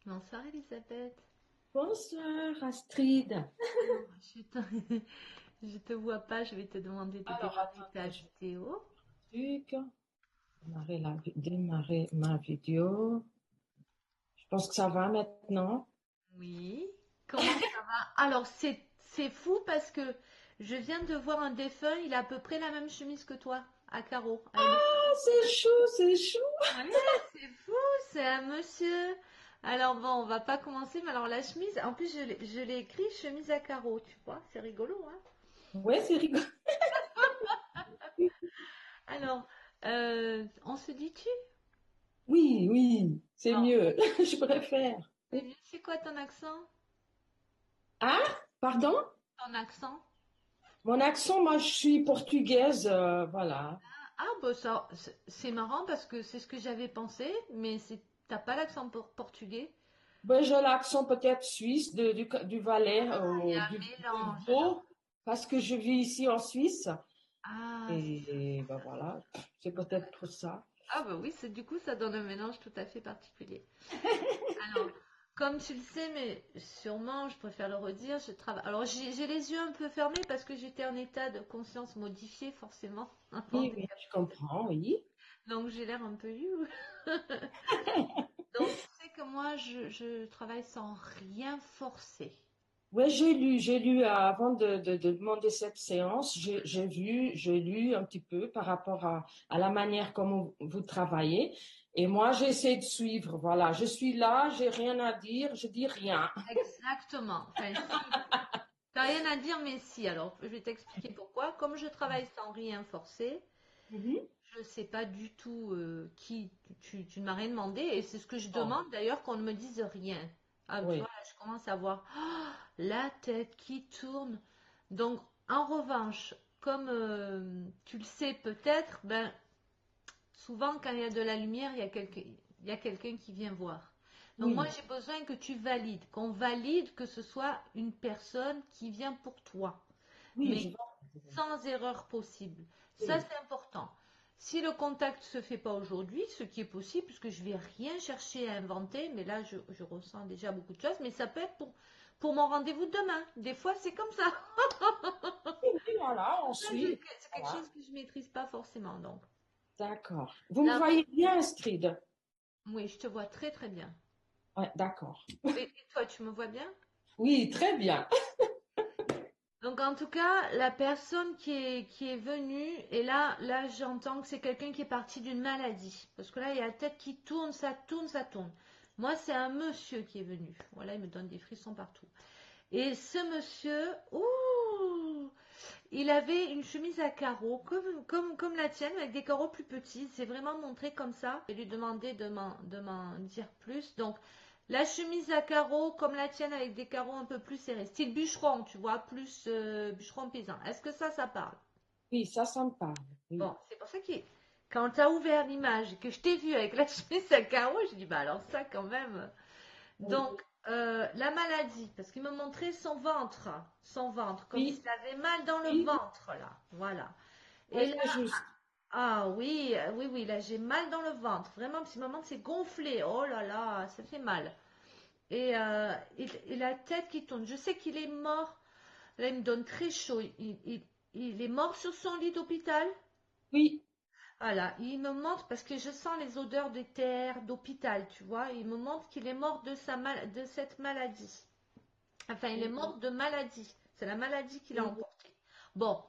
Bonsoir Elisabeth. Bonsoir Astrid. Alors, je te vois pas, je vais te demander de Alors démarrer ta attendez, je vais vidéo. truc. Démarrer ma vidéo. Je pense que ça va maintenant. Oui. Comment ça va? Alors c'est fou parce que je viens de voir un défunt, il a à peu près la même chemise que toi, à carreaux, avec des Ah, carreaux. c'est chou, c'est chou. Ouais, c'est fou, c'est un monsieur. Alors bon, on va pas commencer, mais alors la chemise, en plus je l'ai écrit chemise à carreaux, tu vois, c'est rigolo, hein? Ouais, c'est rigolo. Alors, on se dit-tu? Oui, oui, c'est Bon, mieux. Je préfère. c'est mieux. C'est quoi ton accent? Ah, pardon? Ton accent? Mon accent, moi, je suis portugaise, voilà. Ah, bah ça, c'est marrant parce que c'est ce que j'avais pensé, mais t'as pas l'accent portugais. Ben, j'ai l'accent peut-être suisse du Valais, Il y a du un mélange alors. Vaud, parce que je vis ici en Suisse. Ah, Et ben voilà, c'est peut-être pour ça. ah bah oui, du coup ça donne un mélange tout à fait particulier. Alors, comme tu le sais, mais sûrement, je préfère le redire, je travaille. Alors j'ai les yeux un peu fermés parce que j'étais en état de conscience modifié forcément avant Oui, des oui, je capsules. comprends, oui. Donc j'ai l'air un peu you. Donc tu sais que moi je travaille sans rien forcer. Ouais, j'ai lu avant de demander cette séance, j'ai lu un petit peu par rapport à la manière comme vous travaillez. Et moi, j'essaie de suivre. Voilà, je suis là, j'ai rien à dire, je dis rien. Exactement. Enfin, si. T'as rien à dire, mais si. Alors, je vais t'expliquer pourquoi. Comme je travaille sans rien forcer, Mhm. je sais pas du tout qui tu ne m'as rien demandé. Et c'est ce que je Oh, demande d'ailleurs qu'on ne me dise rien. Ah, tu vois, oui, là, je commence à voir la tête qui tourne. Donc, en revanche, comme tu le sais peut-être, ben, souvent quand il y a de la lumière, il y a quelqu'un qui vient voir. Donc moi, oui, j'ai besoin que tu valides, qu'on valide que ce soit une personne qui vient pour toi, oui, mais je vois. sans erreur possible. Ça, Oui, c'est important. Si le contact se fait pas aujourd'hui, ce qui est possible, puisque je vais rien chercher à inventer, mais là, je ressens déjà beaucoup de choses, mais ça peut être pour mon rendez-vous de demain. Des fois, c'est comme ça. oui, oui, voilà, on Ça, suit. c'est quelque Voilà, chose que je maîtrise pas forcément, donc. d'accord. Vous me Là, voyez bien, Astrid? oui, je te vois très très bien. Ouais, d'accord. Et toi, tu me vois bien? Oui, très bien. Donc en tout cas, la personne qui est venue, et là j'entends que c'est quelqu'un qui est parti d'une maladie. Parce que là, il y a la tête qui tourne, ça tourne, ça tourne. Moi, c'est un monsieur qui est venu. Voilà, il me donne des frissons partout. Et ce monsieur, ouh, il avait une chemise à carreaux, comme la tienne, avec des carreaux plus petits. C'est vraiment montré comme ça. Je vais lui demander de m'en dire plus. Donc, la chemise à carreaux, comme la tienne, avec des carreaux un peu plus serrés. Style bûcheron, tu vois, plus bûcheron paysan. Est-ce que ça parle? Oui, ça me parle. Oui. Bon, c'est pour ça que quand tu as ouvert l'image et que je t'ai vu avec la chemise à carreaux, j'ai dit, bah alors ça quand même. Oui. Donc, la maladie, parce qu'il me montrait son ventre, comme Oui, s'il avait mal dans le oui, ventre, là. Voilà. ouais, Et là, c'est juste. ah oui, oui, oui, là j'ai mal dans le ventre, vraiment, parce que moment c'est gonflé, oh là là, ça fait mal. Et la tête qui tourne, je sais qu'il est mort, là il me donne très chaud, il est mort sur son lit d'hôpital. Oui, Voilà, il me montre, parce que je sens les odeurs de terre, d'hôpital, tu vois, il me montre qu'il est mort de cette maladie. Enfin, il est oui, mort de maladie. C'est la maladie qui l'a oui, emporté. Bon,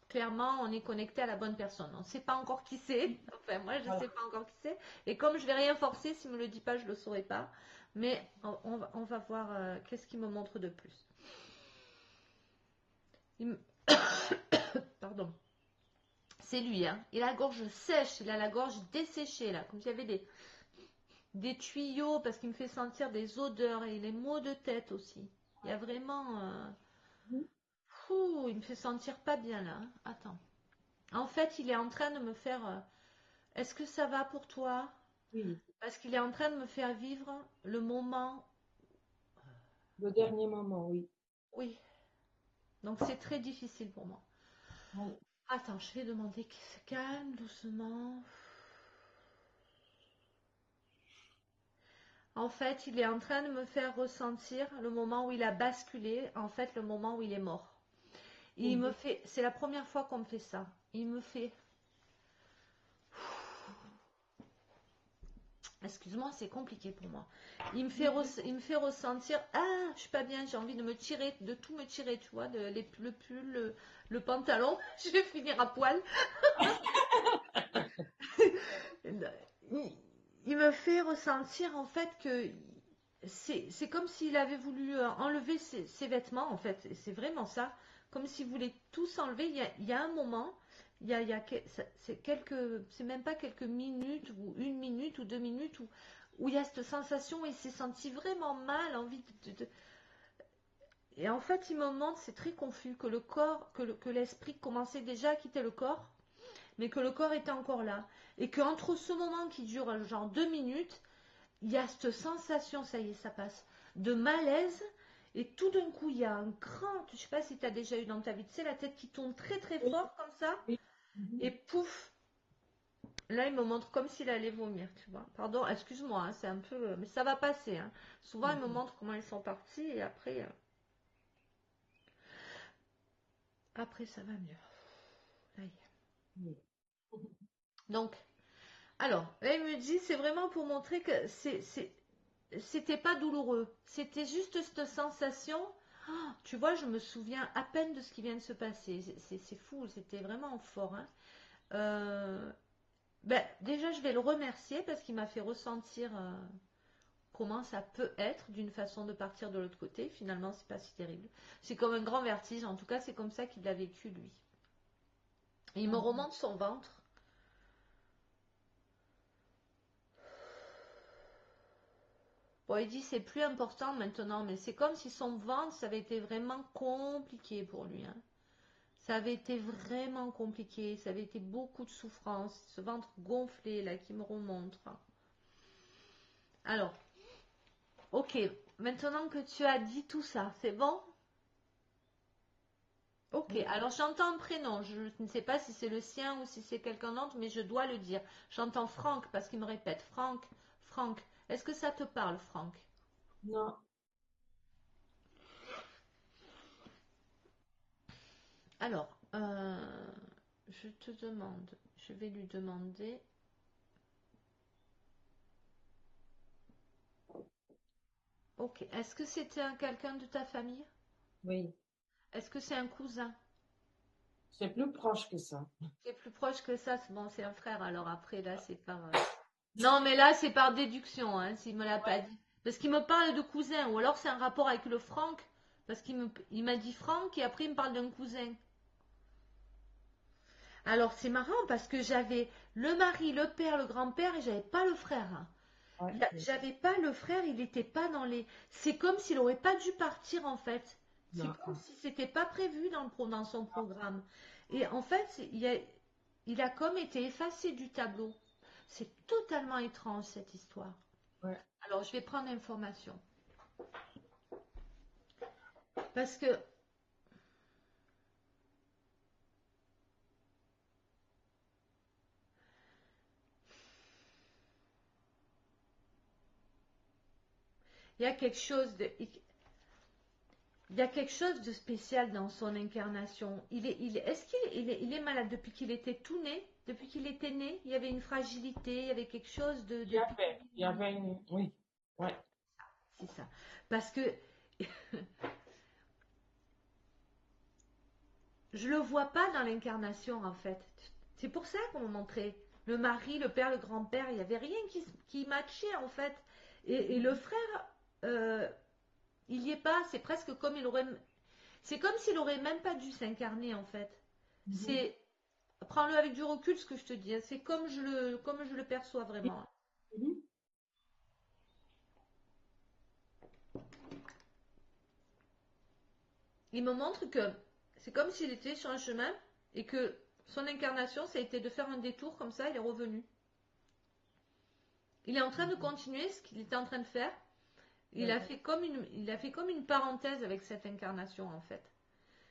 clairement, on est connecté à la bonne personne. On ne sait pas encore qui c'est. oui, Enfin, moi, je ne sais voilà. pas encore qui c'est. Et comme je ne vais rien forcer, s'il ne me le dit pas, je ne le saurai pas. Mais on va voir qu'est-ce qu'il me montre de plus. Il me- Pardon. C'est lui, hein. Il a la gorge sèche, il a la gorge desséchée, là. Comme s'il y avait des tuyaux, parce qu'il me fait sentir des odeurs et les maux de tête aussi. Il y a vraiment... Oui, Fou, il me fait sentir pas bien là, hein. Attends. En fait, il est en train de me faire. Est-ce que ça va pour toi? oui. Parce qu'il est en train de me faire vivre le moment. Le dernier moment, oui. Oui. Donc c'est très difficile pour moi. Oui. Attends, je vais demander qu'il se calme doucement. En fait, il est en train de me faire ressentir le moment où il a basculé, en fait, le moment où il est mort. Il me Mhm. fait, c'est la première fois qu'on me fait ça. Il me fait, excuse-moi, c'est compliqué pour moi. Il me fait ressentir, ah, je suis pas bien, j'ai envie de me tirer, de tout me tirer, tu vois, le pull, le pantalon, je vais finir à poil. il, il me fait ressentir en fait que c'est comme s'il avait voulu enlever ses vêtements en fait. C'est vraiment ça. Comme s'il voulait tout s'enlever. Il y a un moment, c'est même pas quelques minutes ou une minute ou 2 minutes où il y a cette sensation où il s'est senti vraiment mal, envie Et en fait, il me montre, c'est très confus, que le corps, que l'esprit commençait déjà à quitter le corps mais que le corps était encore là. Et qu'entre ce moment qui dure genre 2 minutes, il y a cette sensation, ça y est, ça passe, de malaise. Et tout d'un coup, il y a un grand, je sais pas si tu as déjà eu dans ta vie, tu sais, la tête qui tourne très très Oui, fort comme ça. oui. Mhm. Et pouf, là, il me montre comme s'il allait vomir, tu vois. Pardon, excuse-moi, hein, c'est un peu... Mais ça va passer. Hein. Souvent, il me Mhm. montre comment ils sont partis et après, après ça va mieux. Là, y est. Oui. Donc, alors, là, il me dit, c'est vraiment pour montrer que c'était pas douloureux. C'était juste cette sensation. Ah, tu vois, je me souviens à peine de ce qui vient de se passer. C'est fou, c'était vraiment fort. Hein. Euh, déjà, je vais le remercier parce qu'il m'a fait ressentir comment ça peut être d'une façon de partir de l'autre côté. Finalement, c'est pas si terrible. C'est comme un grand vertige. En tout cas, c'est comme ça qu'il l'a vécu lui. Et il me Mhm. remonte son ventre. Bon, il dit c'est plus important maintenant, mais c'est comme si son ventre, ça avait été vraiment compliqué pour lui. Hein. Ça avait été vraiment compliqué, ça avait été beaucoup de souffrance, ce ventre gonflé là qui me remonte. Alors, ok, maintenant que tu as dit tout ça, c'est bon? Ok, Oui. alors j'entends un prénom, je ne sais pas si c'est le sien ou si c'est quelqu'un d'autre, mais je dois le dire. J'entends Franck parce qu'il me répète, Franck, Franck, est-ce que ça te parle, Franck? Non. Alors, je te demande, je vais lui demander, ok, est-ce que c'était quelqu'un de ta famille? Oui. Est-ce que c'est un cousin? C'est plus proche que ça. C'est plus proche que ça, c'est bon, c'est un frère, alors après, là, c'est par... Non, mais là, c'est par déduction, hein, s'il me l'a pas dit. Parce qu'il me parle de cousin, ou alors c'est un rapport avec le Franck, parce il m'a dit Franck, et après il me parle d'un cousin. Alors, c'est marrant, parce que j'avais le mari, le père, le grand-père, et j'avais pas le frère. Hein. Ouais. J'avais pas le frère, il n'était pas dans les... C'est comme s'il aurait pas dû partir, en fait. C'est Non. comme si c'était pas prévu dans son programme. Et en fait, il a comme été effacé du tableau. C'est totalement étrange cette histoire. Ouais. Alors, je vais prendre l'information. Parce que il y a quelque chose de, il y a quelque chose de spécial dans son incarnation. Est-ce il est malade depuis qu'il était tout né? Depuis qu'il était né, il y avait une fragilité, il y avait quelque chose de Il y avait une, oui. Ouais. c'est ça. Parce que je le vois pas dans l'incarnation en fait. C'est pour ça qu'on me montrait le mari, le père, le grand-père. Il n'y avait rien qui matchait en fait. Et le frère, euh, il y est pas. C'est presque comme il aurait. C'est comme s'il aurait même pas dû s'incarner en fait. Mhm. C'est prends-le avec du recul ce que je te dis. Hein. C'est comme je le perçois Oui. vraiment. Mhm. Il me montre que c'est comme s'il était sur un chemin et que son incarnation, ça a été de faire un détour comme ça. Il est revenu. Il est en train de continuer ce qu'il était en train de faire. Oui. Il a fait comme une parenthèse avec cette incarnation en fait.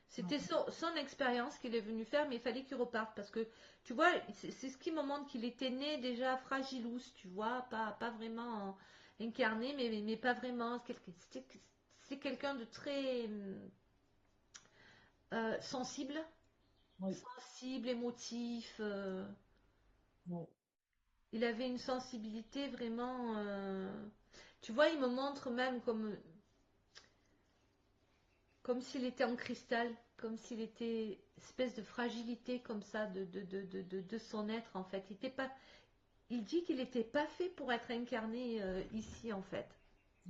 C'était Mhm. son expérience qu'il est venu faire, mais il fallait qu'il reparte parce que tu vois, c'est ce qui me montre qu'il était né déjà fragilous, tu vois, pas vraiment. incarné, mais pas vraiment. C'est quelqu'un de très sensible, Oui, émotif. oui, Il avait une sensibilité vraiment. Tu vois, il me montre même comme s'il était en cristal, comme s'il était espèce de fragilité comme ça de son être en fait. Il dit qu'il n'était pas fait pour être incarné ici en fait.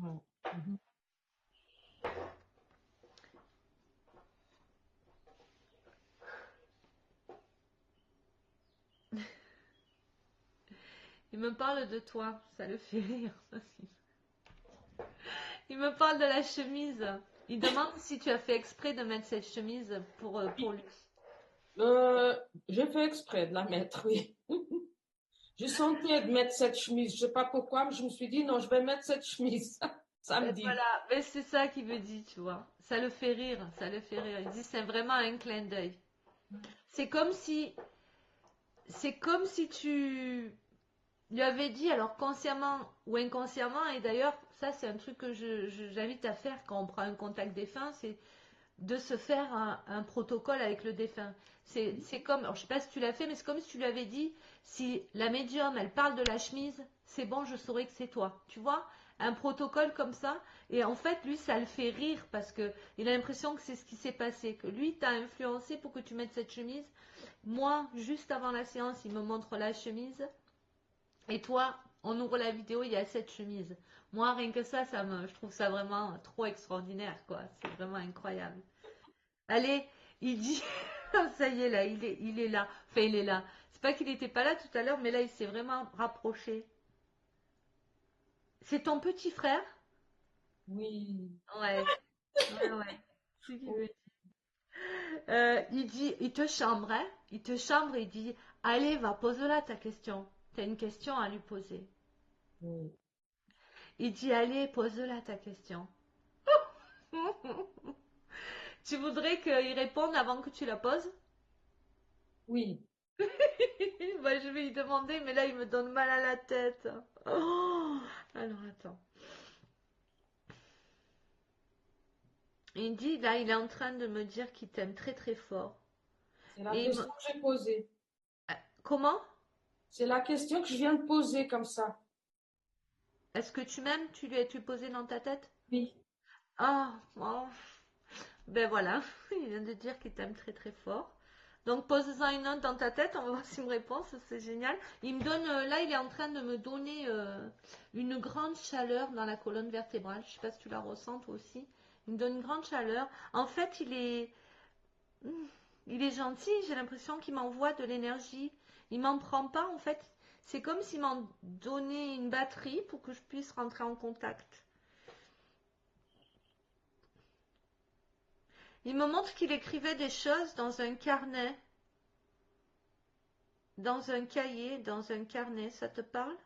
oui. Mhm. Il me parle de toi, ça le fait rire aussi. Il me parle de la chemise. Il demande si tu as fait exprès de mettre cette chemise pour lui. Euh, j'ai fait exprès de la mettre, oui. Je sentais de mettre cette chemise. Je sais pas pourquoi, mais je me suis dit, non, je vais mettre cette chemise Ben samedi. voilà, ben c'est ça qu'il me dit, tu vois. Ça le fait rire, ça le fait rire. Il dit c'est vraiment un clin d'œil. C'est comme si, c'est comme si tu lui avais dit, alors consciemment ou inconsciemment, et d'ailleurs, ça c'est un truc que j'invite à faire quand on prend un contact défunt, c'est de se faire un protocole avec le défunt. C'est comme, alors je sais pas si tu l'as fait, mais c'est comme si tu lui avais dit, si la médium, elle parle de la chemise, c'est bon, je saurais que c'est toi. Tu vois, un protocole comme ça. Et en fait, lui, ça le fait rire parce que il a l'impression que c'est ce qui s'est passé, que lui t'a influencé pour que tu mettes cette chemise. Moi, juste avant la séance, il me montre la chemise. Et toi, on ouvre la vidéo, il y a cette chemise. Moi, rien que ça, je trouve ça vraiment trop extraordinaire, quoi. C'est vraiment incroyable. Allez, il dit, ça y est là, il est là. Enfin, il est là. C'est pas qu'il n'était pas là tout à l'heure, mais là, il s'est vraiment rapproché. C'est ton petit frère? Oui. Ouais, ouais. C'est ce qu'il Oh, me dit. Il dit, il te chambre, hein? Il te chambre et il dit, allez, va, pose-la ta question. T'as une question à lui poser. oui. Il dit, allez, pose-la ta question. Tu voudrais qu'il réponde avant que tu la poses? Oui. Bah, je vais lui demander, mais là, il me donne mal à la tête. Oh, alors, attends. Il dit, là, il est en train de me dire qu'il t'aime très très fort. C'est la Et il me... question que j'ai posée. Comment? C'est la question que je viens de poser comme ça. Est-ce que tu m'aimes? Tu lui as-tu posé dans ta tête? Oui. Ah, oh. Ben voilà, il vient de dire qu'il t'aime très très fort. Donc pose-en une autre dans ta tête, on va voir s'il me répond, ça, c'est génial. Il me donne, là il est en train de me donner une grande chaleur dans la colonne vertébrale. Je sais pas si tu la ressens toi aussi. Il me donne une grande chaleur. En fait, il est gentil, j'ai l'impression qu'il m'envoie de l'énergie. Il m'en prend pas en fait. C'est comme s'il m'en donnait une batterie pour que je puisse rentrer en contact. Il me montre qu'il écrivait des choses dans un carnet, dans un cahier, dans un carnet. Ça te parle?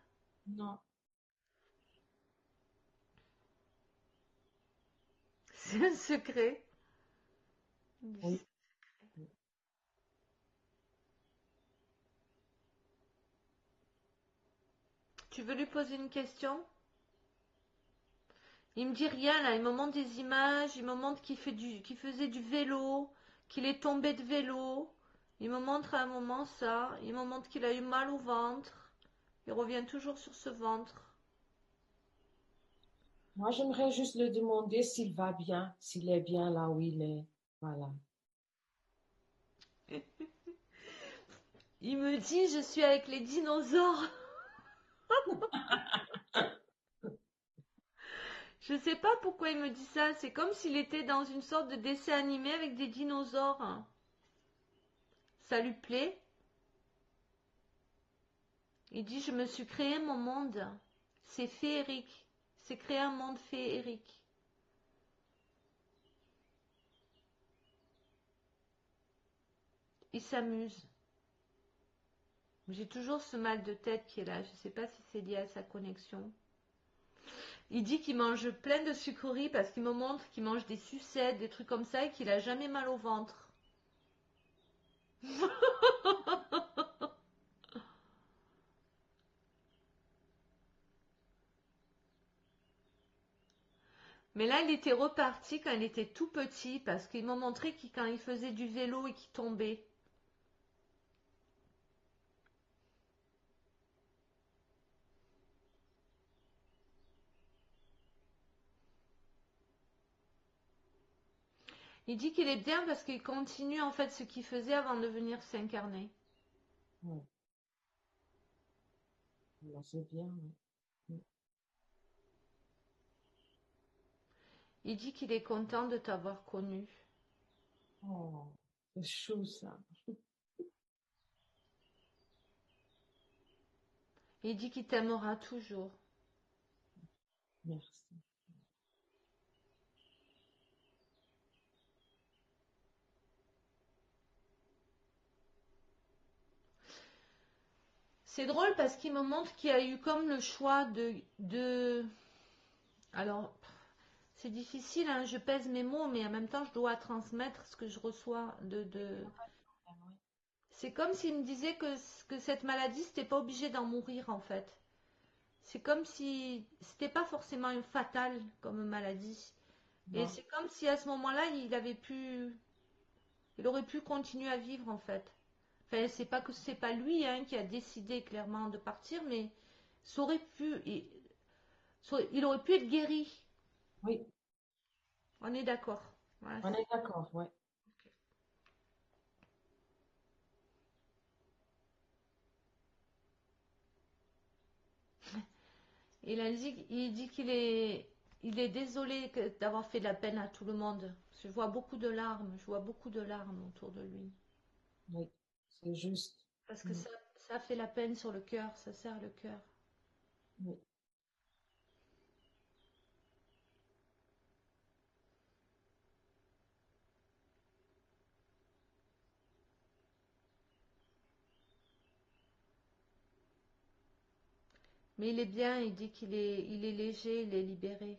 Non. C'est un secret. Oui. Tu veux lui poser une question? Il me dit rien là, il me montre des images, il me montre qu'il faisait du vélo, qu'il est tombé de vélo. Il me montre à un moment ça, il me montre qu'il a eu mal au ventre. Il revient toujours sur ce ventre. Moi, j'aimerais juste le demander s'il va bien, s'il est bien là où il est. Voilà. Il me dit je suis avec les dinosaures. Je sais pas pourquoi il me dit ça, c'est comme s'il était dans une sorte de dessin animé avec des dinosaures. Ça lui plaît? Il dit je me suis créé mon monde. C'est féerique. C'est créé un monde féerique. Il s'amuse. J'ai toujours ce mal de tête qui est là. Je ne sais pas si c'est lié à sa connexion. Il dit qu'il mange plein de sucreries parce qu'il me montre qu'il mange des sucettes, des trucs comme ça et qu'il a jamais mal au ventre. Mais là, il était reparti quand il était tout petit parce qu'ils m'ont montré qu'il quand il faisait du vélo et qu'il tombait. Il dit qu'il est bien parce qu'il continue en fait ce qu'il faisait avant de venir s'incarner. Ouais. Alors, c'est bien. Ouais. Il dit qu'il est content de t'avoir connu. Oh, c'est chou ça. Il dit qu'il t'aimera toujours. Merci. C'est drôle parce qu'il me montre qu'il y a eu comme le choix de... Alors, c'est difficile, hein, je pèse mes mots, mais en même temps, je dois transmettre ce que je reçois de... C'est comme s'il me disait que cette maladie, c'était pas obligé d'en mourir, en fait. C'est comme si c'était pas forcément une fatale comme maladie. Et Non. c'est comme si à ce moment-là, il aurait pu continuer à vivre, en fait. Enfin, c'est pas que c'est pas lui hein, qui a décidé clairement de partir, mais ça aurait pu, il aurait pu être guéri. Oui, On est d'accord. Voilà. on est d'accord, ouais. Il dit il est désolé d'avoir fait de la peine à tout le monde. Je vois beaucoup de larmes, je vois beaucoup de larmes autour de lui. Oui, c'est juste. Parce que Mm. ça fait la peine sur le cœur, ça serre le cœur. Oui. Mais il est bien, il dit il est léger, il est libéré.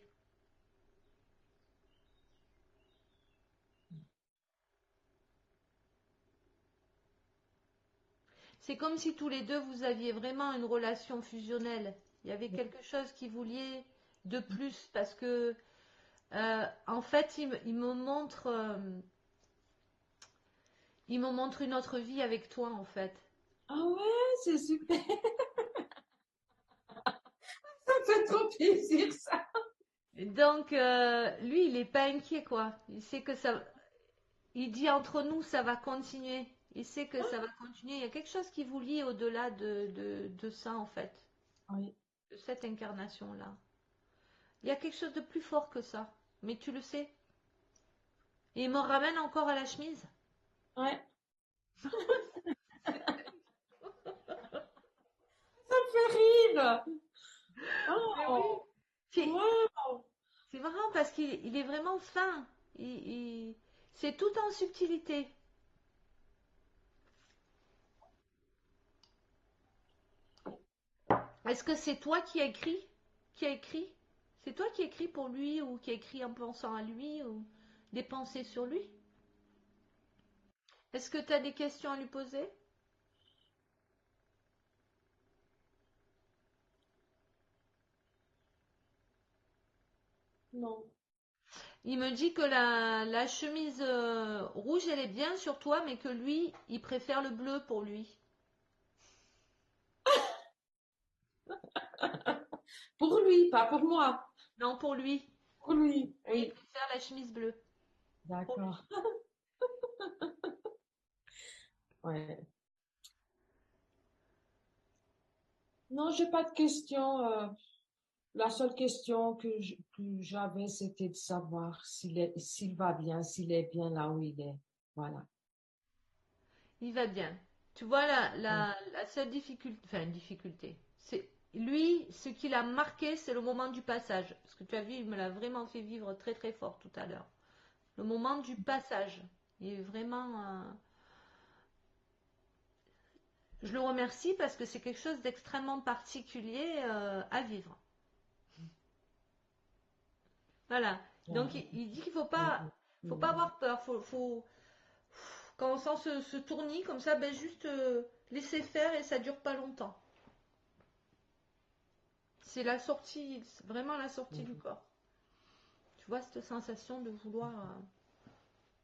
C'est comme si tous les deux vous aviez vraiment une relation fusionnelle. Il y avait quelque chose qui vous liait de plus parce que en fait il me montre une autre vie avec toi en fait. Ah ouais, c'est super. Ça me fait trop plaisir, ça. Et donc lui il est pas inquiet quoi. Il sait que ça, il dit entre nous ça va continuer. Il sait que ça va continuer. Il y a quelque chose qui vous lie au-delà de ça en fait, Oui, de cette incarnation là. Il y a quelque chose de plus fort que ça, mais tu le sais. Et il me ramène encore à la chemise. ouais, ça me fait rire. Mais oui. Oh, C'est wow. c'est marrant parce qu'il est vraiment fin. C'est tout en subtilité. Est-ce que c'est toi qui as écrit? Qui a écrit? C'est toi qui as écrit pour lui ou qui a écrit en pensant à lui ou des pensées sur lui? Est-ce que tu as des questions à lui poser? Non. Il me dit que la chemise rouge, elle est bien sur toi, mais que lui, il préfère le bleu pour lui. Pour lui, pas pour moi. Non, pour lui. Pour lui, Lui, il oui. préfère la chemise bleue. Pour lui. D'accord. Ouais. Non, j'ai pas de questions. La seule question que j'avais, c'était de savoir s'il va bien, s'il est bien là où il est. Voilà. Il va bien. Tu vois, Ouais. la seule difficulté, enfin, difficulté, c'est lui, ce qui l'a marqué, c'est le moment du passage. Parce que tu as vu, il me l'a vraiment fait vivre très très fort tout à l'heure. Le moment du passage. Il est vraiment. Je le remercie parce que c'est quelque chose d'extrêmement particulier à vivre. Voilà. Donc Ouais. il dit qu'il Mhm. faut pas Mhm. avoir peur. Quand on sent ce tournis comme ça, ben juste laisser faire et ça dure pas longtemps. C'est la sortie, c'est vraiment la sortie du Mhm. corps. Tu vois cette sensation de vouloir.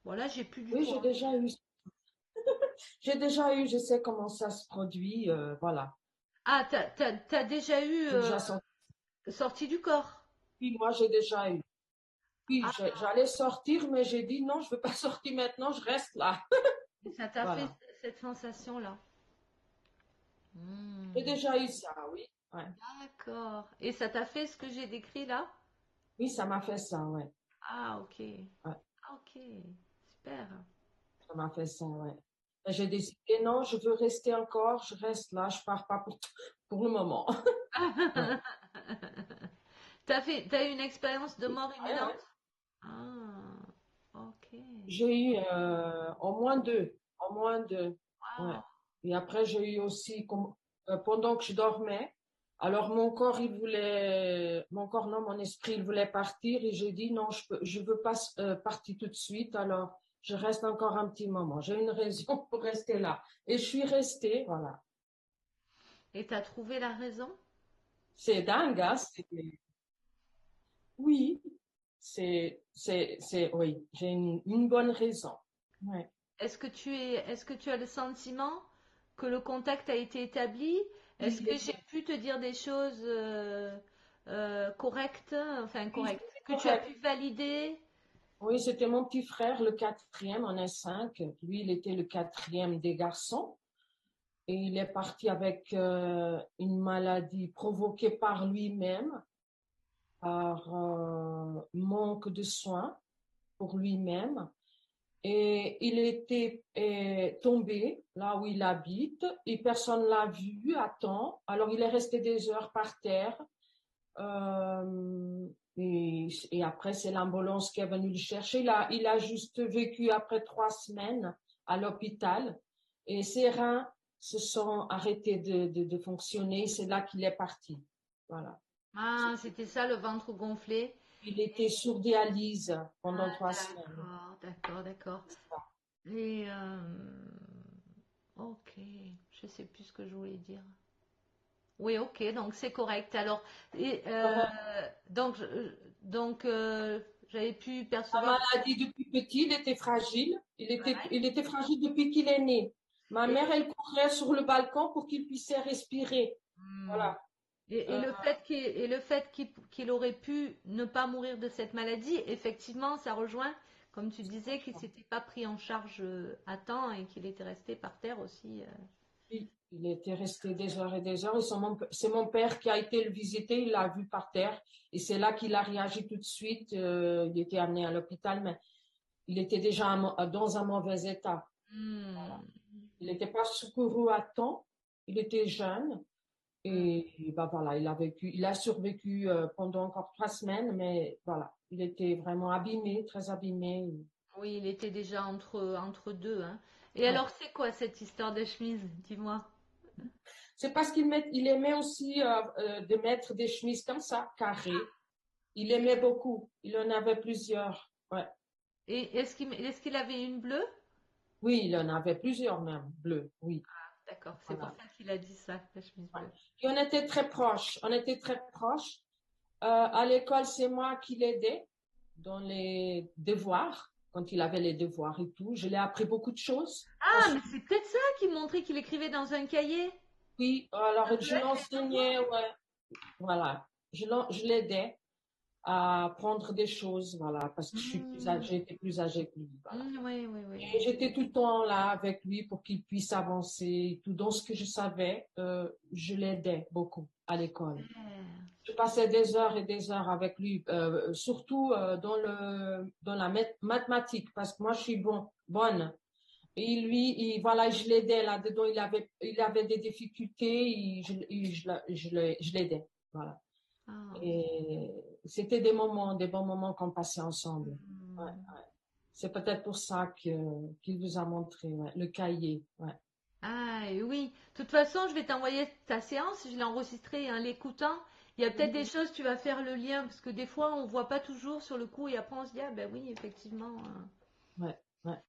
Voilà, j'ai plus du Oui, tout j'ai envie. déjà eu. J'ai déjà eu, je sais comment ça se produit, voilà. Ah, t'as déjà eu J'ai déjà senti. sorti du corps. Oui, moi, j'ai déjà eu. Oui, Ah, j'allais sortir, mais j'ai dit non, je veux pas sortir maintenant, je reste là. et ça t'a fait Voilà. cette sensation-là. J'ai Hmm, déjà eu ça, oui. Ouais. d'accord. Et ça t'a fait ce que j'ai décrit là? Oui, ça m'a fait ça, ouais. Ah, ok. Ouais, Ah, ok. Super. ça m'a fait ça, ouais. Et j'ai décidé non, je veux rester encore, je reste là, je pars pas pour le moment. Ouais. T'as eu une expérience de mort Ouais, ouais. imminente? Ah, ok. J'ai eu au moins deux, au moins deux. Ouais. Waouh. Et après, j'ai eu aussi, pendant que je dormais, alors mon corps, non, mon esprit, il voulait partir et j'ai dit non, je veux pas partir tout de suite, alors je reste encore un petit moment. J'ai une raison pour rester là. Et je suis restée, voilà. Et t'as trouvé la raison? C'est dingue, hein, oui, oui, j'ai une bonne raison. Ouais. Est-ce que tu as le sentiment que le contact a été établi? Oui, Est-ce que j'ai pu te dire des choses correctes, enfin oui, correctes, c'était que tu as correct. pu valider? Oui, c'était mon petit frère, le quatrième, on est cinq. Lui, il était le quatrième des garçons. Et il est parti avec une maladie provoquée par lui-même, par manque de soins pour lui-même. Et il était tombé là où il habite et personne ne l'a vu à temps. Alors il est resté des heures par terre. Et après, c'est l'ambulance qui est venue le chercher. Il a juste vécu après 3 semaines à l'hôpital et ses reins se sont arrêtés de fonctionner. C'est là qu'il est parti. Voilà. Ah, c'était ça le ventre gonflé. Il était sur dialyse pendant Ah, 3 semaines. d'accord, d'accord, d'accord. Et ok, je sais plus ce que je voulais dire. Oui, ok, donc c'est correct. Alors, et, donc, j'avais pu La percevoir. maladie depuis petit, il était fragile. Ouais. Il était fragile depuis qu'il est né. Ma Et, mère, elle courait sur le balcon pour qu'il puisse respirer. hmm, Voilà. et Euh, le fait qu'il aurait pu ne pas mourir de cette maladie, effectivement, ça rejoint, comme tu disais, qu'il s'était pas pris en charge à temps et qu'il était resté par terre aussi. Oui, il était resté des heures et des heures. C'est mon père qui a été le visiter, il l'a vu par terre. Et c'est là qu'il a réagi tout de suite. Il était amené à l'hôpital, mais il était déjà dans un mauvais état. Hmm, Il n'était pas secouru à temps. Il était jeune. hmm. Et ben voilà, il a survécu pendant encore 3 semaines, mais voilà, il était vraiment abîmé, très abîmé. Oui, il était déjà entre deux, hein. Et Ouais. alors, c'est quoi cette histoire de chemise? Dis-moi. C'est parce il aimait aussi de mettre des chemises comme ça, carrées. Il aimait beaucoup. Il en avait plusieurs. Ouais. Et est-ce qu'il avait une bleue? Oui, il en avait plusieurs même, bleus. Oui. D'accord, c'est pour Voilà. ça qu'il a dit ça, la chemise Ouais. bleue. Et on était très proches. On était très proches. À l'école, c'est moi qui l'aidais dans les devoirs, quand il avait les devoirs et tout. Je l'ai appris beaucoup de choses. Ah, mais c'est peut-être ça qui montrait qu'il écrivait dans un cahier. Oui, Ça alors peut je être les l'enseignais, ouais, voilà. Je l'aidais à apprendre des choses, voilà, parce que Hmm, j'étais plus âgée que lui, voilà. oui, oui, oui, Et j'étais tout le temps là avec lui pour qu'il puisse avancer et tout. Dans ce que je savais, je l'aidais beaucoup à l'école. oui. Je passais des heures et des heures avec lui, surtout dans la mathématique, parce que moi je suis bonne. Et lui, voilà, je l'aidais là-dedans. Il avait des difficultés, je l'aidais. Voilà. Ah, Et c'était des bons moments qu'on passait ensemble. Ouais. hmm. C'est peut-être pour ça qu'il vous a montré, ouais, le cahier. Ouais. Ah, et oui. De toute façon, je vais t'envoyer ta séance. Je l'ai enregistrée en l'écoutant. Il y a peut-être des Mhm. choses, tu vas faire le lien, parce que des fois, on voit pas toujours sur le coup, et après, on se dit, ah ben oui, effectivement. Ouais, ouais.